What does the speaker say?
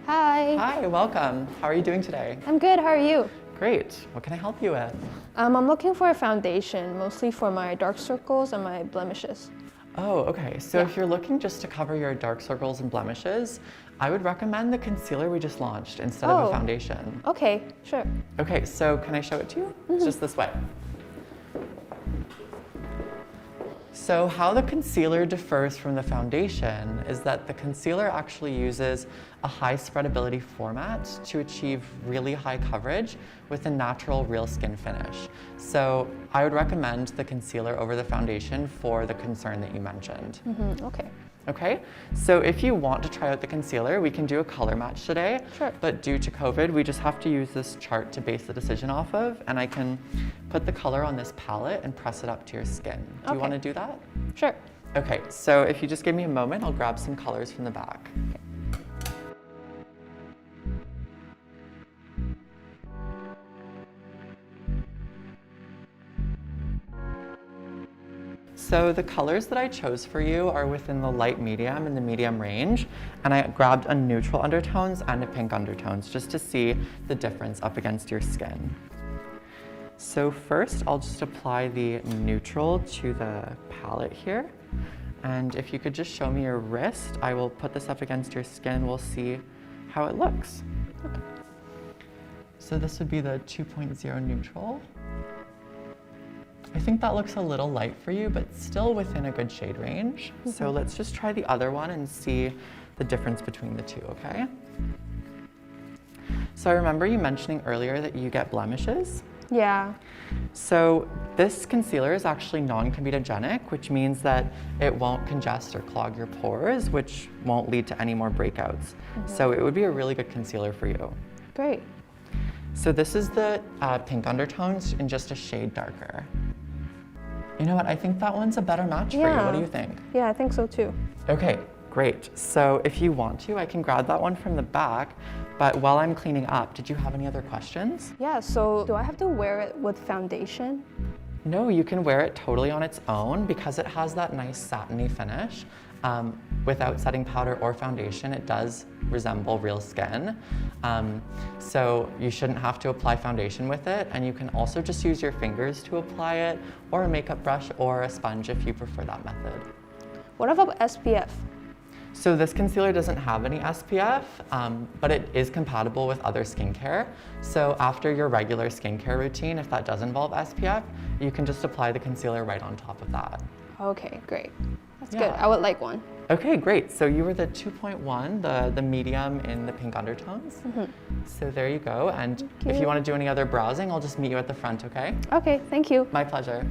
Hi. Hi, welcome. How are you doing today? I'm good. How are you? Great. What can I help you with? I'm looking for a foundation, mostly for my dark circles and my blemishes. Oh, okay. So if you're looking just to cover your dark circles and blemishes, I would recommend the concealer we just launched instead of a foundation. Okay, sure. Okay, so can I show it to you? It's just this way. So how the concealer differs from the foundation is that the concealer actually uses a high spreadability format to achieve really high coverage with a natural real skin finish. So I would recommend the concealer over the foundation for the concern that you mentioned. Okay. Okay, so if you want to try out the concealer, we can do a color match today. Sure. But due to COVID, we just have to use this chart to base the decision off of, and I can put the color on this palette and press it up to your skin. Do you want to do that? Sure. Okay, so if you just give me a moment, I'll grab some colors from the back. Okay. So the colors that I chose for you are within the light medium and the medium range, and I grabbed a neutral undertones and a pink undertones just to see the difference up against your skin. So first, I'll just apply the neutral to the palette here. And if you could just show me your wrist, I will put this up against your skin. We'll see how it looks. Okay. So this would be the 2.0 neutral. I think that looks a little light for you, but still within a good shade range. So let's just try the other one and see the difference between the two, okay? So I remember you mentioning earlier that you get blemishes. Yeah. So this concealer is actually non-comedogenic, which means that it won't congest or clog your pores, which won't lead to any more breakouts. So it would be a really good concealer for you. Great. So this is the pink undertones in just a shade darker. You know what, I think that one's a better match for you. What do you think? Yeah, I think so too. Okay, great. So if you want to, I can grab that one from the back, but while I'm cleaning up, did you have any other questions? Yeah, so do I have to wear it with foundation? No, you can wear it totally on its own because it has that nice satiny finish. Without setting powder or foundation, it does resemble real skin. So you shouldn't have to apply foundation with it, and you can also just use your fingers to apply it, or a makeup brush or a sponge if you prefer that method. What about SPF? So this concealer doesn't have any SPF, but it is compatible with other skincare. So after your regular skincare routine, if that does involve SPF, you can just apply the concealer right on top of that. Okay, great. That's good. I would like one. Okay, great. So you were the 2.1, the medium in the pink undertones. So there you go. And if you want to do any other browsing, I'll just meet you at the front, okay? Okay, thank you. My pleasure.